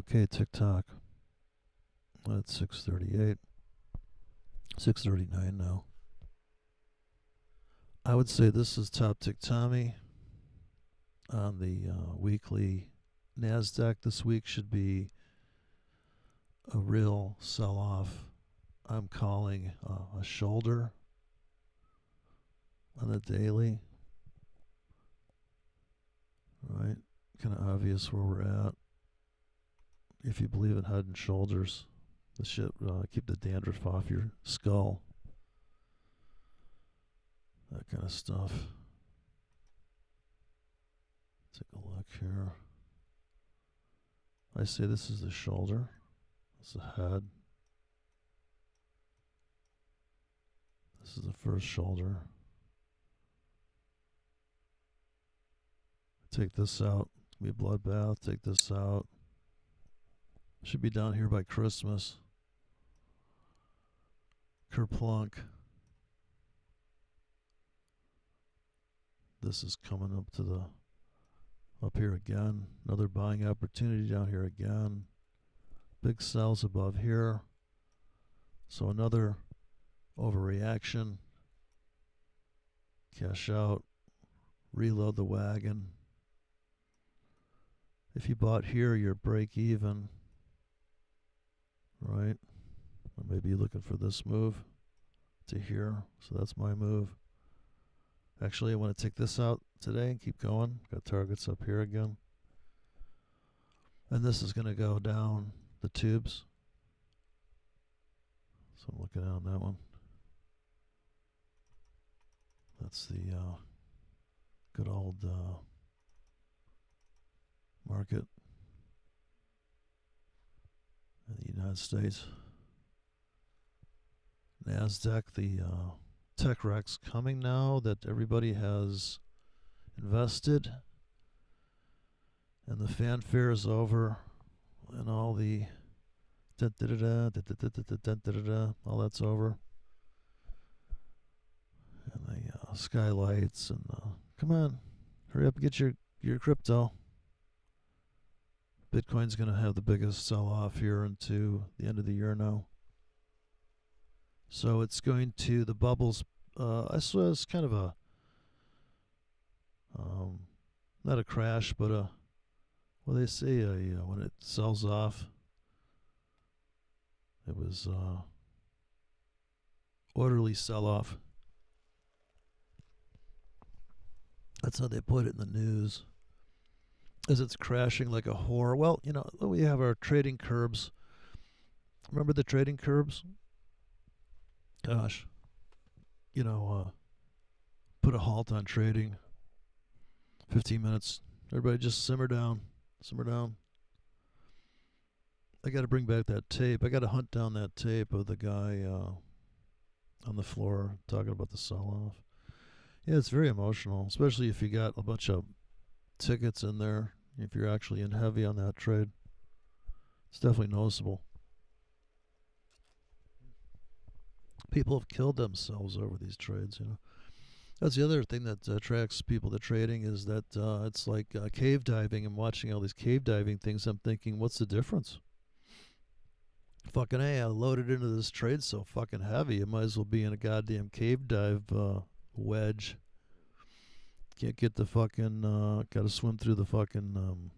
Okay, TikTok. That's 6:38. 6:39 now. I would say this is top tick Tommy on the weekly. NASDAQ this week should be a real sell off. I'm calling a shoulder on the daily. Right? Kind of obvious where we're at. If you believe in head and shoulders, this shit keep the dandruff off your skull. That kind of stuff. Take a look here. I say this is the shoulder. This is the head. This is the first shoulder. Take this out. Be a bloodbath. Take this out. Should be down here by Christmas. Kerplunk. This is coming up to the up here again. Another buying opportunity down here again. Big sells above here. So another overreaction. Cash out. Reload the wagon. If you bought here, you're break even. Right? Or maybe you're looking for this move to here. So that's my move. Actually, I want to take this out today and keep going. Got targets up here again. And this is going to go down the tubes. So I'm looking on that one. That's the good old market in the United States. NASDAQ, the tech wreck's coming now that everybody has invested, and the fanfare is over, and all the all that's over, and the skylights, and come on, hurry up and get your crypto. Bitcoin's going to have the biggest sell-off here into the end of the year now. So it's going to, the bubbles, I saw it's kind of a, not a crash, but well, they say when it sells off, it was orderly sell-off. That's how they put it in the news. As it's crashing like a whore. Well, you know, we have our trading curbs. Remember the trading curbs? Gosh, you know, put a halt on trading. 15 minutes. Everybody just simmer down. Simmer down. I got to bring back that tape. I got to hunt down that tape of the guy on the floor talking about the sell-off. Yeah, it's very emotional, especially if you got a bunch of tickets in there. If you're actually in heavy on that trade, it's definitely noticeable. People have killed themselves over these trades, you know. That's the other thing that attracts people to trading is that it's like cave diving and watching all these cave diving things. I'm thinking, what's the difference? Fucking A, I loaded into this trade so fucking heavy, it might as well be in a goddamn cave dive wedge. Can't get the fucking, gotta swim through the fucking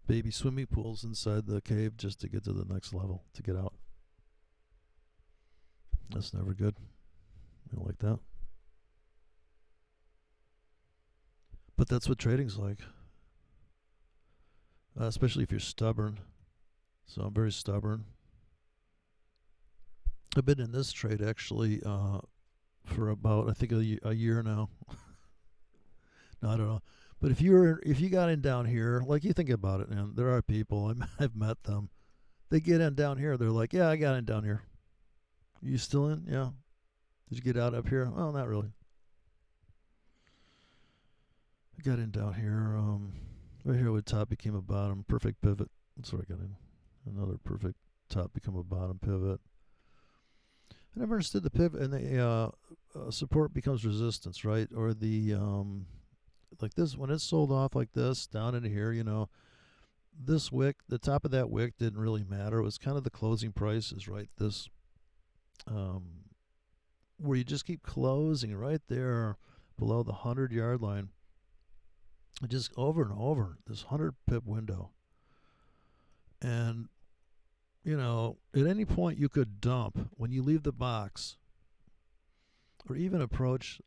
baby swimming pools inside the cave just to get to the next level, to get out. That's never good. We don't like that. But that's what trading's like. Especially if you're stubborn. So I'm very stubborn. I've been in this trade actually for about, I think, a year now. No, I don't know. But if you got in down here, like, you think about it, man, there are people, I've met them. They get in down here, they're like, yeah, I got in down here. You still in? Yeah. Did you get out up here? Oh, not really. I got in down here. Right here where top became a bottom. Perfect pivot. That's where I got in. Another perfect top become a bottom pivot. I never understood the pivot, and the support becomes resistance, right? Or the like this, when it's sold off like this down into here, you know, this wick, the top of that wick didn't really matter. It was kind of the closing price is right this, um, where you just keep closing right there below the 100-yard line, just over and over this 100 pip window. And at any point you could dump when you leave the box, or even approach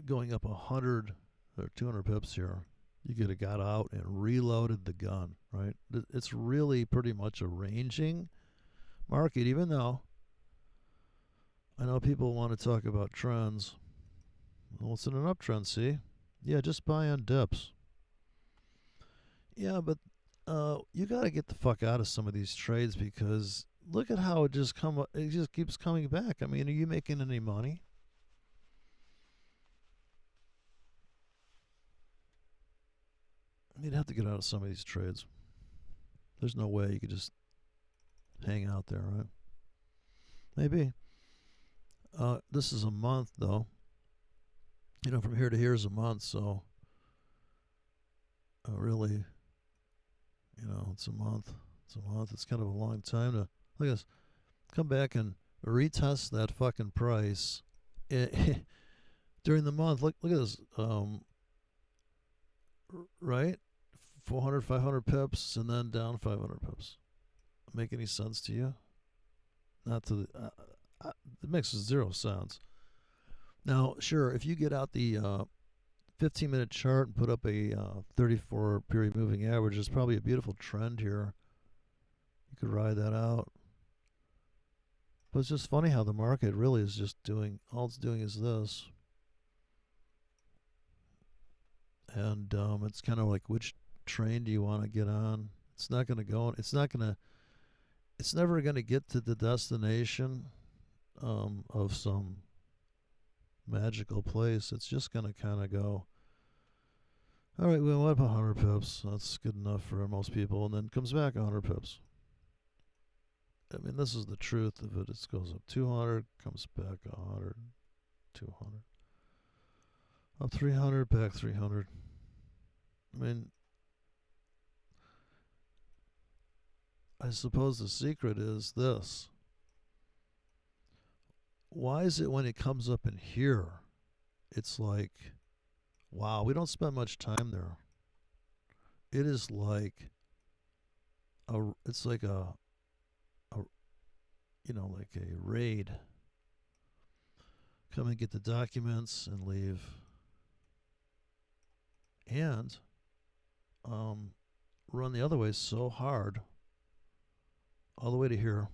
going up 100 or 200 pips here. You could have got out and reloaded the gun, right? It's really pretty much a ranging market, even though I know people want to talk about trends. Well, it's in an uptrend, see? Yeah, just buy on dips. Yeah, but you got to get the fuck out of some of these trades, because look at how it just keeps coming back. I mean, are you making any money? You'd have to get out of some of these trades. There's no way you could just hang out there, right? Maybe. This is a month, though. From here to here is a month, so really, it's a month. It's a month. It's kind of a long time to look at this. Come back and retest that fucking price during the month. Look at this. Right, 400, 500 pips, and then down 500 pips. Make any sense to you? Not to the. It makes zero sense. Now, sure, if you get out the 15-minute chart and put up a 34 period moving average, there's probably a beautiful trend here. You could ride that out. But it's just funny how the market really is just doing, all it's doing is this. And it's kind of like, which train do you want to get on? It's not going to go. It's never going to get to the destination of some magical place. It's just going to kind of go, all right, we went up 100 pips. That's good enough for most people. And then comes back 100 pips. I mean, this is the truth of it. It goes up 200, comes back 100, 200. Up 300, back 300. I mean, I suppose the secret is this. Why is it when it comes up in here, it's like, wow, we don't spend much time there. It is like it's like a like a raid. Come and get the documents and leave. And run the other way so hard, all the way to here.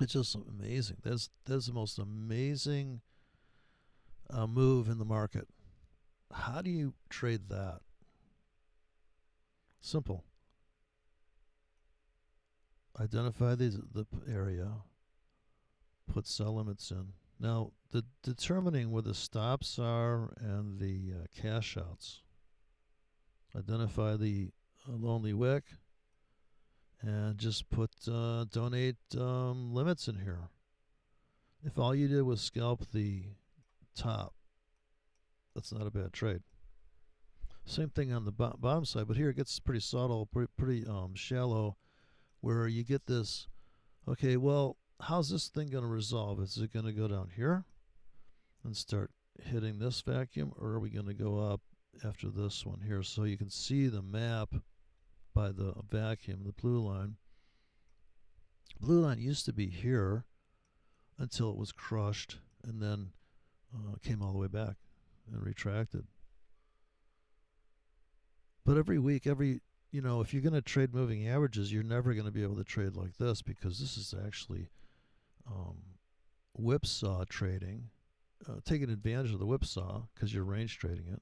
It's just amazing. That's the most amazing move in the market. How do you trade that? Simple. Identify the area, put sell limits in. Now, determining where the stops are and the cash outs. Identify the lonely wick and just put donate limits in here. If all you did was scalp the top, that's not a bad trade. Same thing on the bottom side, but here it gets pretty subtle, pretty shallow, where you get this, okay, well, how's this thing going to resolve? Is it going to go down here and start hitting this vacuum, or are we going to go up after this one here? So you can see the map by the vacuum, the blue line. Blue line used to be here until it was crushed and then came all the way back and retracted. But every week, if you're going to trade moving averages, you're never going to be able to trade like this, because this is actually whipsaw trading, taking advantage of the whipsaw because you're range trading it.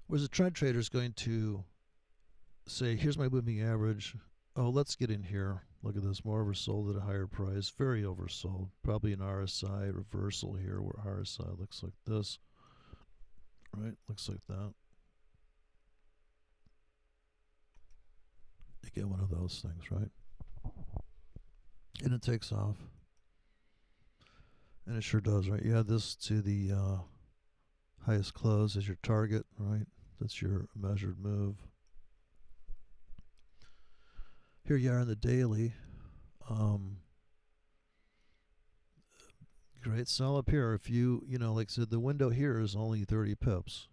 Whereas a trend trader is going to say, here's my moving average. Oh, let's get in here. Look at this, more oversold at a higher price, very oversold. Probably an RSI reversal here, where RSI looks like this, right? Looks like that. You get one of those things, right? And it takes off. And it sure does, right? You add this to the highest close as your target, right? That's your measured move. Here you are in the daily. Great sell up here. If like I said, the window here is only 30 pips.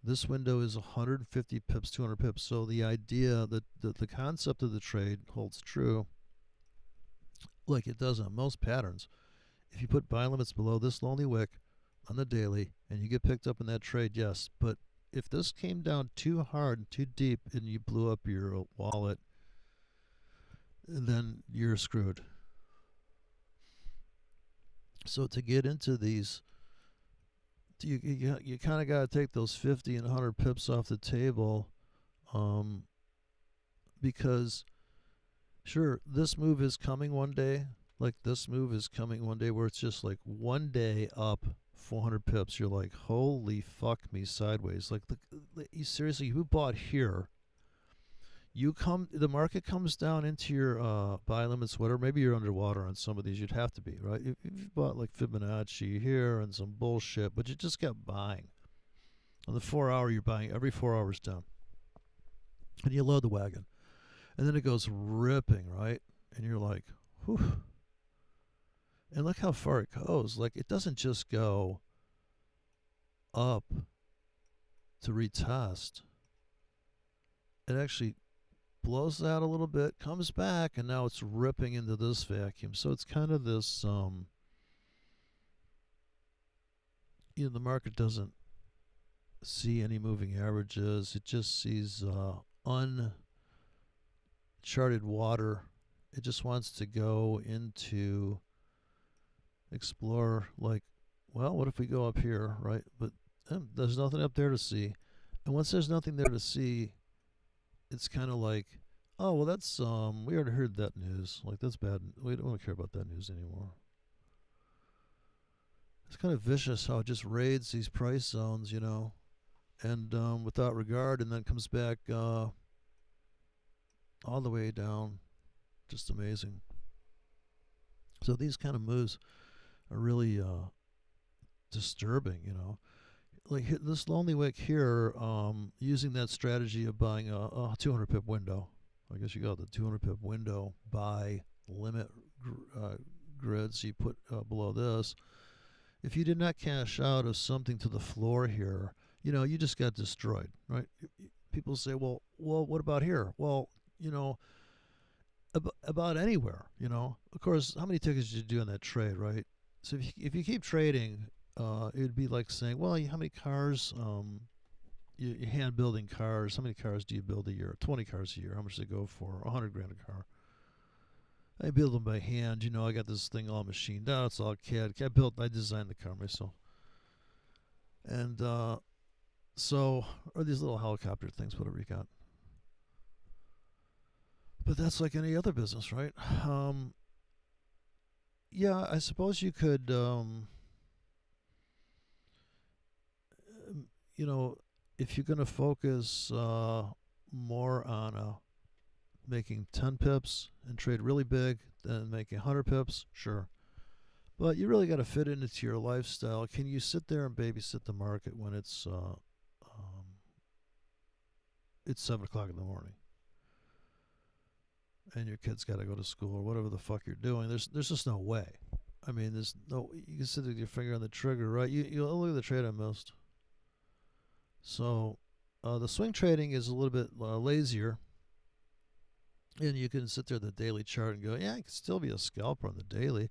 This window is 150 pips, 200 pips. So the idea that the concept of the trade holds true, like it does on most patterns. If you put buy limits below this lonely wick on the daily and you get picked up in that trade, yes. But if this came down too hard and too deep and you blew up your wallet, then you're screwed. So to get into these, you kind of got to take those 50 and 100 pips off the table, because sure, this move is coming one day. Like this move is coming one day where it's just like one day up 400 pips. You're like, holy fuck me sideways. Like, you seriously, who bought here? The market comes down into your buy limits, whatever. Maybe you're underwater on some of these. You'd have to be, right? If you bought like Fibonacci here and some bullshit, but you just kept buying. On the 4 hour, you're buying every 4 hours down. And you load the wagon. And then it goes ripping, right? And you're like, whew. And look how far it goes. Like, it doesn't just go up to retest. It actually blows out a little bit, comes back, and now it's ripping into this vacuum. So it's kind of this, the market doesn't see any moving averages. It just sees uncharted water. It just wants to go into explore, like, well, what if we go up here, right? But there's nothing up there to see. And once there's nothing there to see, it's kind of like, oh, well, that's, we already heard that news. Like, that's bad. We don't want to care about that news anymore. It's kind of vicious how it just raids these price zones, and without regard, and then comes back all the way down. Just amazing. So these kind of moves are really disturbing, Like this lonely wick here, using that strategy of buying a 200 pip window. I guess you got the 200 pip window buy limit grids you put below this. If you did not cash out of something to the floor here, you just got destroyed, right? People say, well, what about here? Well, about anywhere, Of course, how many tickets did you do in that trade, right? So if you keep trading, it would be like saying, well, how many cars, you hand building cars, how many cars do you build a year? 20 cars a year. How much do they go for? 100 grand a car. I build them by hand. I got this thing all machined out. It's all CAD. I designed the car myself. And or these little helicopter things, whatever you got. But that's like any other business, right? Yeah, I suppose you could, if you're going to focus more on making 10 pips and trade really big than making 100 pips, sure. But you really got to fit it into your lifestyle. Can you sit there and babysit the market when it's 7 o'clock in the morning? And your kid's got to go to school or whatever the fuck you're doing. There's just no way. I mean, there's no. You can sit with your finger on the trigger, right? You look at the trade I missed. So, the swing trading is a little bit lazier, and you can sit there at the daily chart and go, yeah, I can still be a scalper on the daily.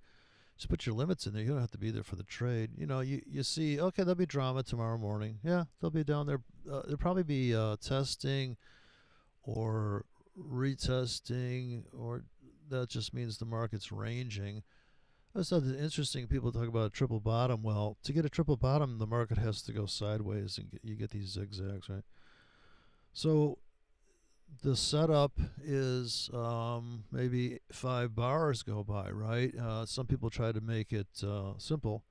Just put your limits in there. You don't have to be there for the trade. You see, okay, there'll be drama tomorrow morning. Yeah, they'll be down there. There'll probably be testing or retesting, or that just means the market's ranging. That's something interesting. People talk about a triple bottom. Well, to get a triple bottom, the market has to go sideways, and you get these zigzags, right? So the setup is maybe 5 bars go by, right? Some people try to make it simple.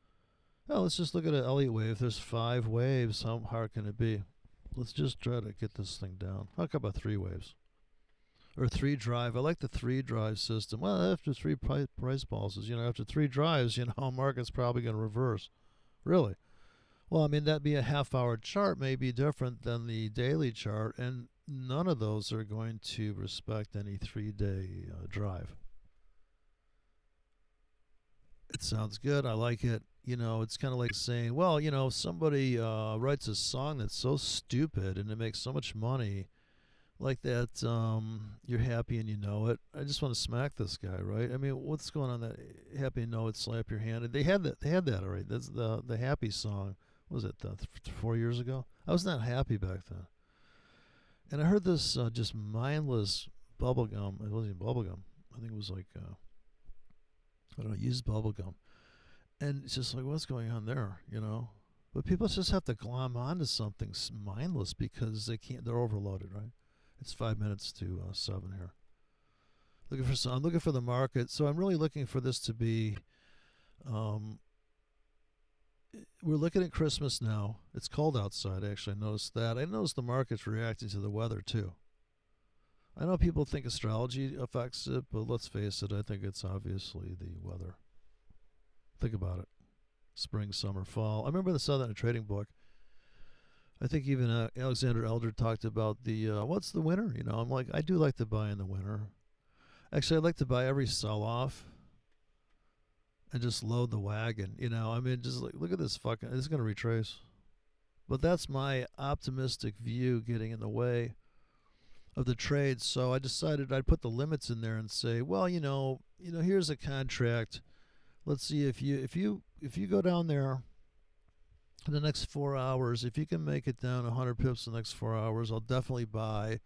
Well, let's just look at an Elliott wave. There's 5 waves. How hard can it be? Let's just try to get this thing down. How about 3 waves? Or 3 drive. I like the 3 drive system. Well, after 3 price pulses, after 3 drives, market's probably going to reverse. Really? Well, I mean, that'd be a half-hour chart, may be different than the daily chart, and none of those are going to respect any 3-day drive. It sounds good. I like it. It's kind of like saying, well, somebody writes a song that's so stupid and it makes so much money, like that. You're happy and you know it. I just want to smack this guy, right? I mean, what's going on? That happy and know it, slap your hand. They had that. They had that already. That's the happy song. What was it 4 years ago? I was not happy back then, and I heard this just mindless bubblegum. It wasn't even bubblegum. I think it was like I don't know, used bubblegum. And it's just like, what's going on there? But people just have to glom onto something mindless because they can't. They're overloaded, right? It's 5 minutes to 7 here. I'm looking for the market, so I'm really looking for this to be. Um, we're looking at Christmas now. It's cold outside. Actually, I noticed that. I noticed the market's reacting to the weather too. I know people think astrology affects it, but let's face it. I think it's obviously the weather. Think about it. Spring, summer, fall. I remember saw that in a trading book. I think even Alexander Elder talked about the what's the winter. I'm like, I do like to buy in the winter. Actually, I'd like to buy every sell-off and just load the wagon. I mean, just like, look at this fucking. It's going to retrace. But that's my optimistic view getting in the way of the trade. So I decided I'd put the limits in there and say, well, here's a contract. Let's see if you go down there in the next 4 hours. If you can make it down 100 pips in the next 4 hours, I'll definitely buy,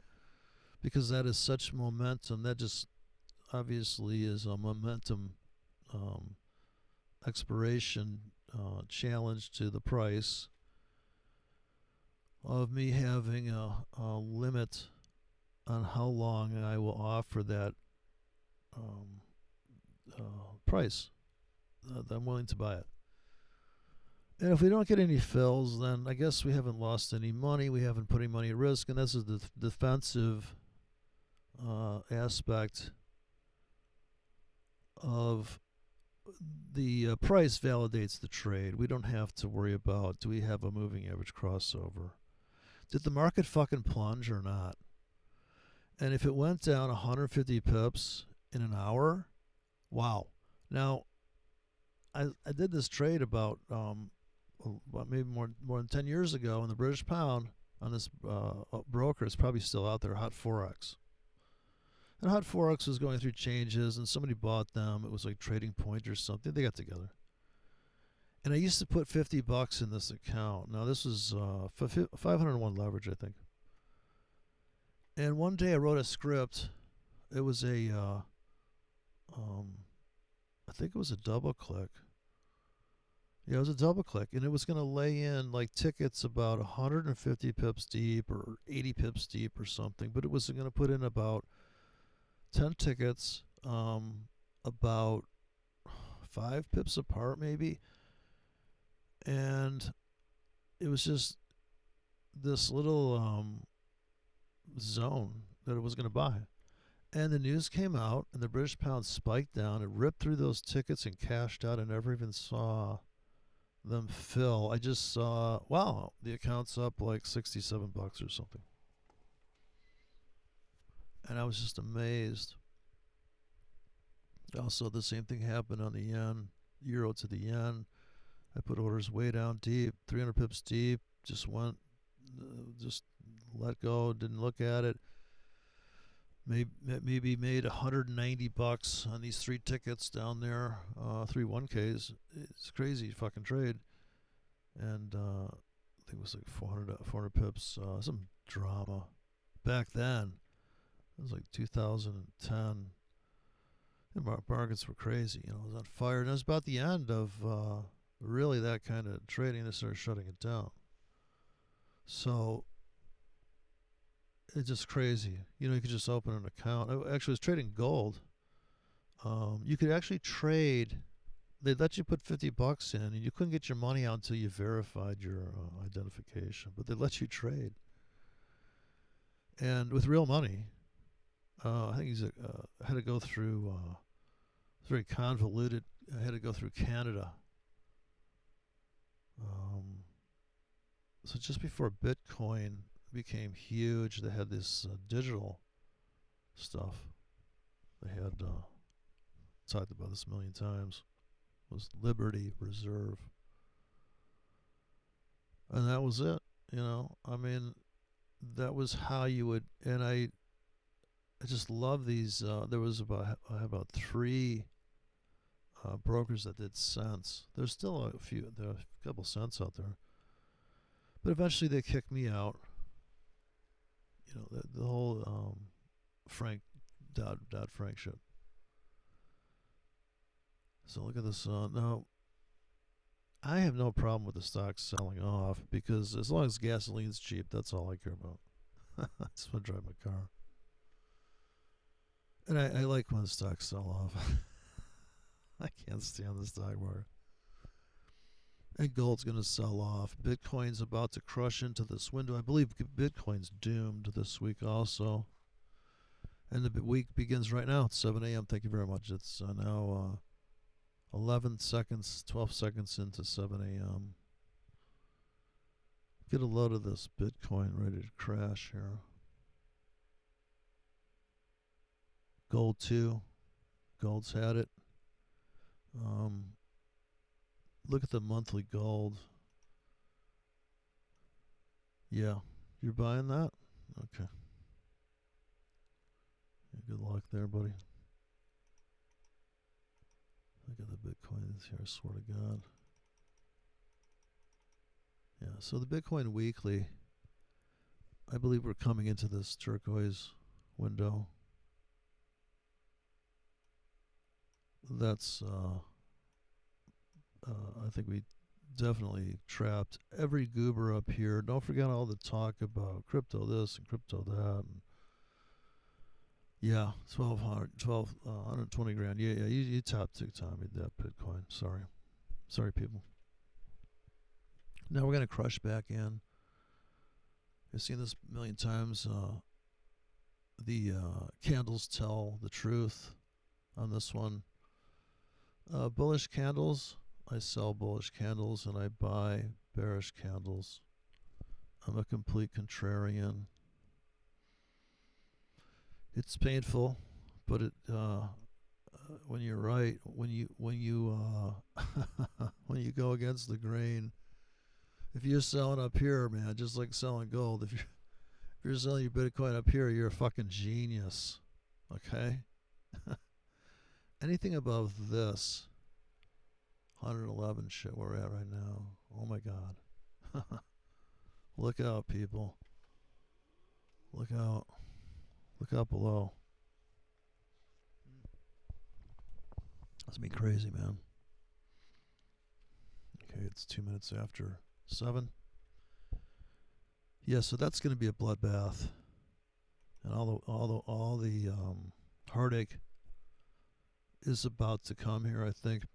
because that is such momentum. That just obviously is a momentum expiration challenge to the price of me having a limit on how long I will offer that price that I'm willing to buy it. And if we don't get any fills, then I guess we haven't lost any money. We haven't put any money at risk, and this is the defensive aspect of the price validates the trade. We don't have to worry about, do we have a moving average crossover? Did the market fucking plunge or not? And if it went down 150 pips in an hour, wow. Now, I did this trade about maybe more than 10 years ago in the British pound on this broker. It's probably still out there, Hot Forex. And Hot Forex was going through changes, and somebody bought them. It was like Trading Point or something. They got together. And I used to put $50 in this account. Now, this was 501 leverage, I think. And one day I wrote a script. It was I think it was a double click. Yeah, it was a double click, and it was going to lay in like tickets about 150 pips deep or 80 pips deep or something, but it was going to put in about 10 tickets, about 5 pips apart maybe, and it was just this little zone that it was going to buy. And the news came out, and the British pound spiked down. It ripped through those tickets and cashed out. I never even saw them fill. I just saw, wow, the account's up like $67 or something. And I was just amazed. Also, the same thing happened on the yen, euro to the yen. I put orders way down deep, 300 pips deep, just went, just let go, didn't look at it. Maybe made $190 on these 3 tickets down there, 3 1Ks. It's crazy fucking trade. And I think it was like 400 pips, some drama. Back then, it was like 2010. The markets were crazy, it was on fire. And it was about the end of really that kind of trading. They started shutting it down. So it's just crazy. You could just open an account. I actually was trading gold. You could actually trade. They'd let you put $50 in, and you couldn't get your money out until you verified your identification. But they let you trade, and with real money. I think he's had to go through. It's very convoluted. I had to go through Canada. So just before Bitcoin became huge, they had this digital stuff. They had talked about this a million times. It was Liberty Reserve, and that was it. I mean, that was how you would. And I just love these. There was about three brokers that did cents. There's still a few. There are a couple cents out there, but eventually they kicked me out. The whole Frank Dodd Frank shit. So look at this. Now, I have no problem with the stock selling off because as long as gasoline's cheap, that's all I care about. I just want to drive my car. And I like when the stocks sell off. I can't stand the stock market. And gold's going to sell off. Bitcoin's about to crush into this window. I believe Bitcoin's doomed this week also. And the week begins right now. It's 7 a.m. Thank you very much. It's now 11 seconds, 12 seconds into 7 a.m. Get a load of this Bitcoin ready to crash here. Gold too. Gold's had it. Look at the monthly gold. Yeah, you're buying that? Okay. Good luck there, buddy. Look at the Bitcoins here, I swear to God. Yeah, so the Bitcoin weekly, I believe we're coming into this turquoise window. That's, I think we definitely trapped every goober up here. Don't forget all the talk about crypto this and crypto that. And yeah, 120 grand. Yeah, you top tick Tommy that Bitcoin. Sorry, people. Now we're gonna crush back in. I've seen this a million times. The candles tell the truth on this one. Bullish candles. I sell bullish candles and I buy bearish candles. I'm a complete contrarian. It's painful, but when you're right, when you when you go against the grain, if you're selling up here, man, just like selling gold, if you're selling your Bitcoin up here, you're a fucking genius. Okay? Anything above this 111 shit where we're at right now. Oh my God. Look out, people. Look out. Look out below. That's me crazy, man. Okay, it's 2 minutes after 7. Yeah, so that's going to be a bloodbath, and all the heartache is about to come here. I think.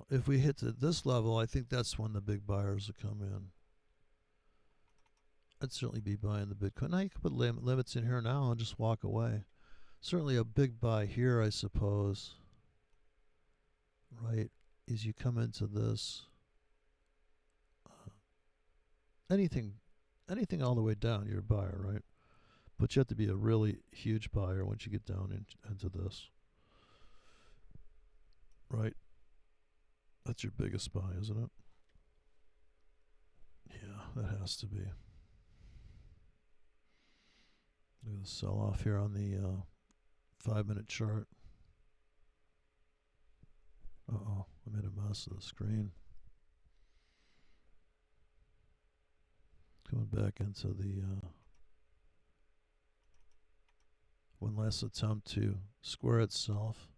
If we hit to this level, I think that's when the big buyers will come in. I'd certainly be buying the Bitcoin. Now you can put limits in here now and just walk away. Certainly a big buy here, I suppose. Right, is you come into this. Anything all the way down, you're a buyer, right? But you have to be a really huge buyer once you get down into this. Right? That's your biggest buy, isn't it? Yeah, that has to be. Look at the sell off here on the 5-minute chart. Uh-oh, I made a mess of the screen. Coming back into the one last attempt to square itself.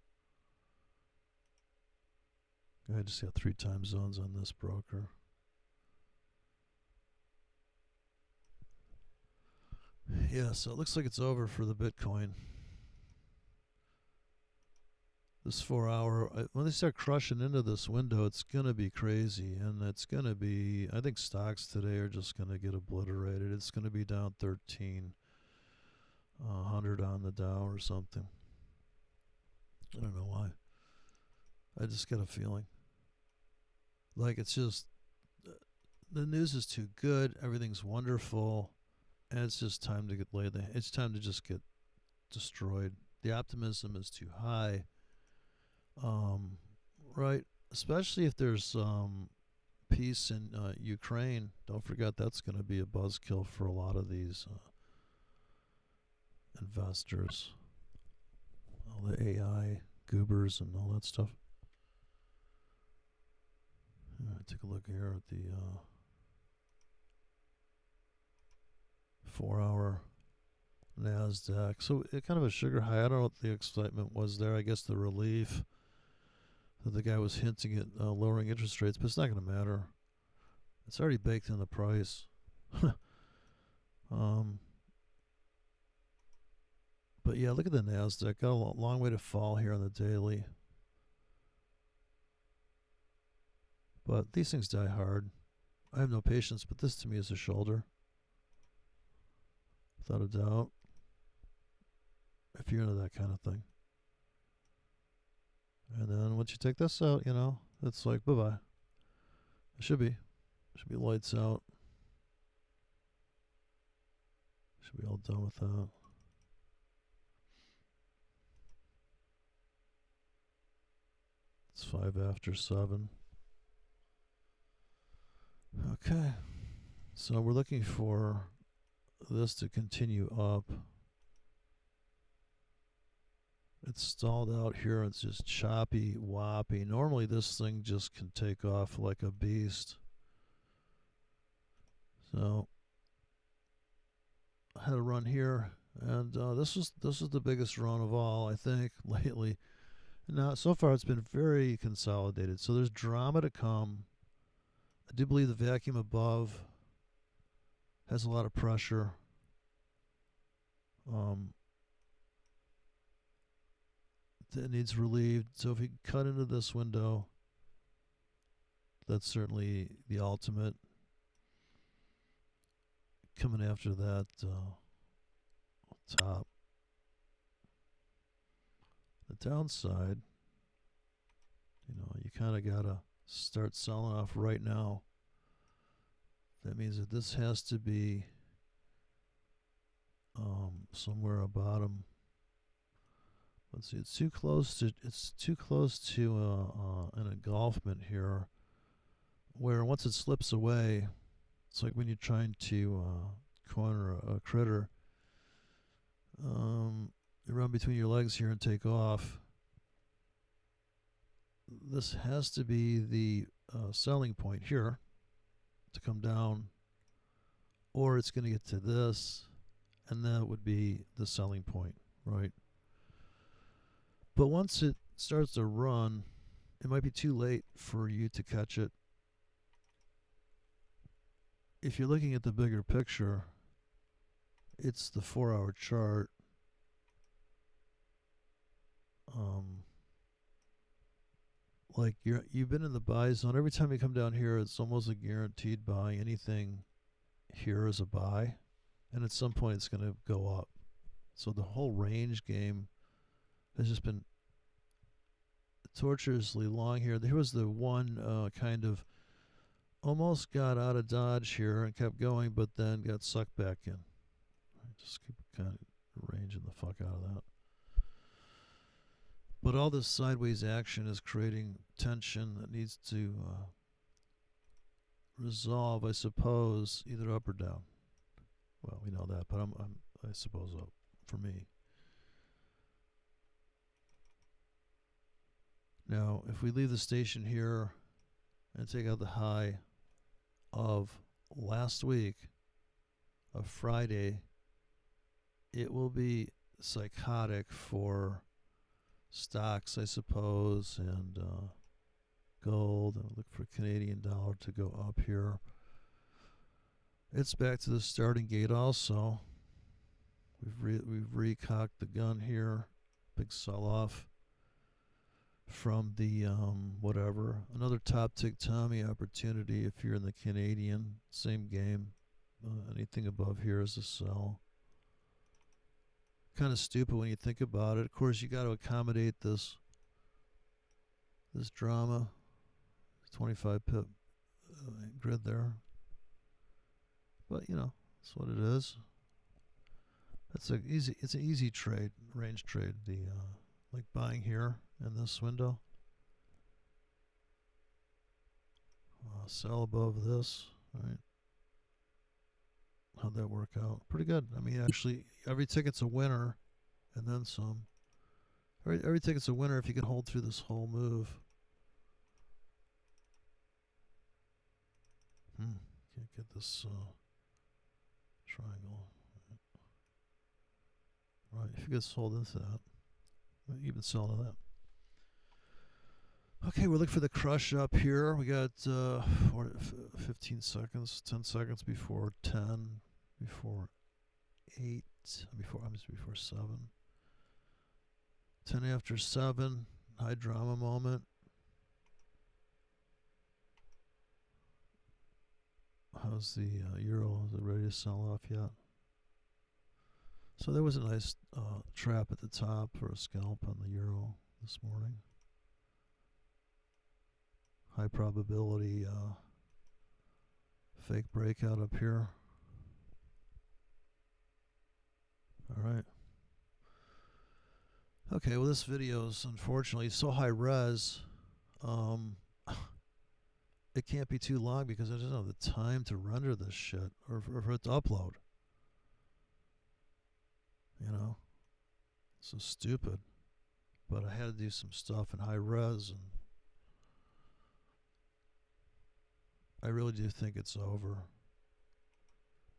I just got 3 time zones on this broker. Yeah, so it looks like it's over for the Bitcoin. This 4 hour, when they start crushing into this window, it's going to be crazy. And it's going to be, I think stocks today are just going to get obliterated. It's going to be down 1,300 on the Dow or something. I don't know why. I just get a feeling. Like it's just, the news is too good, everything's wonderful, and it's just time to it's time to just get destroyed. The optimism is too high. Um, right? Especially if there's peace in Ukraine. Don't forget that's going to be a buzzkill for a lot of these investors, all the AI goobers and all that stuff. Take a look here at the 4-hour NASDAQ. So it kind of a sugar high. I don't know what the excitement was there. I guess the relief that the guy was hinting at lowering interest rates, but it's not going to matter. It's already baked in the price. But yeah, look at the NASDAQ. Got a long way to fall here on the daily. But these things die hard. I have no patience, but this to me is a shoulder. Without a doubt. If you're into that kind of thing. And then once you take this out, it's like bye-bye. It should be. Should be lights out. Should be all done with that. It's 5 after 7. Okay. So we're looking for this to continue up. It's stalled out here. It's just choppy, woppy. Normally this thing just can take off like a beast. So I had a run here, and this is the biggest run of all, I think, lately. Now, so far it's been very consolidated. So there's drama to come. I do believe the vacuum above has a lot of pressure. That needs relieved. So if you cut into this window, that's certainly the ultimate. Coming after that top. The downside, you kind of got to start selling off right now. That means that this has to be somewhere about them. Let's see. It's too close to an engulfment here, where once it slips away, it's like when you're trying to corner a critter. You run between your legs here and take off. This has to be the selling point here to come down, or it's going to get to this, and that would be the selling point, right? But once it starts to run, it might be too late for you to catch it. If you're looking at the bigger picture, it's the 4-hour chart. Like you've been in the buy zone. Every time you come down here, it's almost a guaranteed buy. Anything here is a buy, and at some point it's going to go up. So the whole range game has just been tortuously long here. There was the one kind of almost got out of dodge here and kept going, but then got sucked back in. Just keep kind of ranging the fuck out of that. But all this sideways action is creating tension that needs to resolve, I suppose, either up or down. Well, we know that, but I suppose up for me. Now, if we leave the station here and take out the high of last week, of Friday, it will be psychotic for stocks, I suppose, and gold. I'll look for Canadian dollar to go up here. It's back to the starting gate also. We've recocked the gun here. Big sell-off from the whatever. Another top tick Tommy opportunity if you're in the Canadian. Same game. Anything above here is a sell. Kind of stupid when you think about it. Of course, you got to accommodate this drama. 25 pip grid there. But that's what it is. It's an easy trade, range trade. The like buying here in this window. Sell above this, right? How'd that work out? Pretty good. I mean, actually, every ticket's a winner, and then some. Every ticket's a winner if you can hold through this whole move. Can't get this triangle. Right, if you get sold into that, even selling to that. Okay, we're looking for the crush up here. We got 15 seconds, 10 seconds before 10, before 8, before 7. 10 after 7, high drama moment. How's the euro? Is it ready to sell off yet? So there was a nice trap at the top for a scalp on the euro this morning. High probability fake breakout up here. All right. Okay, well this video is unfortunately so high res. It can't be too long because I don't have the time to render this shit or for it to upload. So stupid. But I had to do some stuff in high res, and I really do think it's over.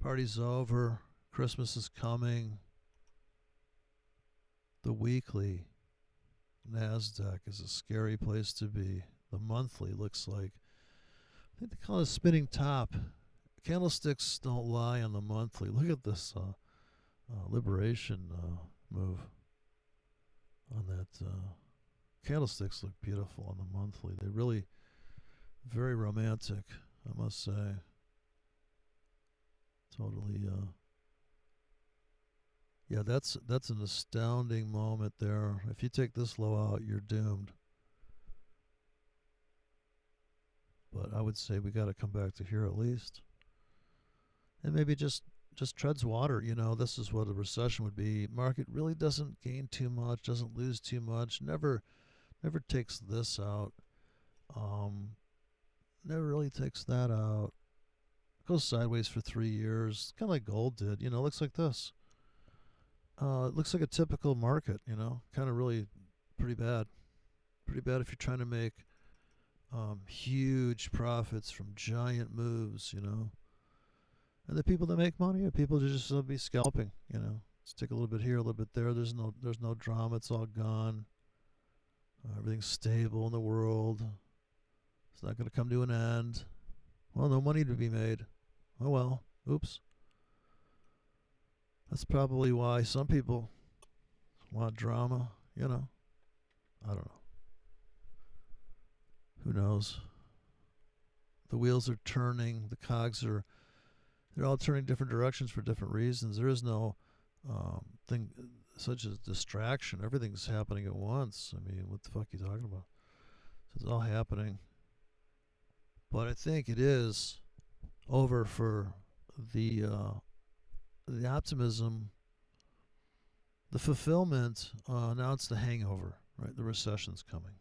Party's over. Christmas is coming. The weekly NASDAQ is a scary place to be. The monthly looks like, I think they call it a spinning top. Candlesticks don't lie on the monthly. Look at this liberation move on that. Candlesticks look beautiful on the monthly. They really, very romantic, I must say. Totally. Yeah, that's an astounding moment there. If you take this low out, you're doomed. But I would say we got to come back to here at least, and maybe just treads water. This is what a recession would be. Market really doesn't gain too much, doesn't lose too much, never takes this out, never really takes that out. Goes sideways for 3 years, kind of like gold did. Looks like this. It looks like a typical market. Kind of really pretty bad. Pretty bad if you're trying to make huge profits from giant moves. And the people that make money are people that just be scalping. Let's take a little bit here, a little bit there. There's no drama. It's all gone. Everything's stable in the world. It's not going to come to an end. Well, no money to be made. Oh well. Oops. That's probably why some people want drama. I don't know. Who knows? The wheels are turning. The cogs they're all turning different directions for different reasons. There is no thing such as distraction. Everything's happening at once. I mean, what the fuck are you talking about? So it's all happening. But I think it is over for the optimism, the fulfillment. Now it's the hangover, right? The recession's coming.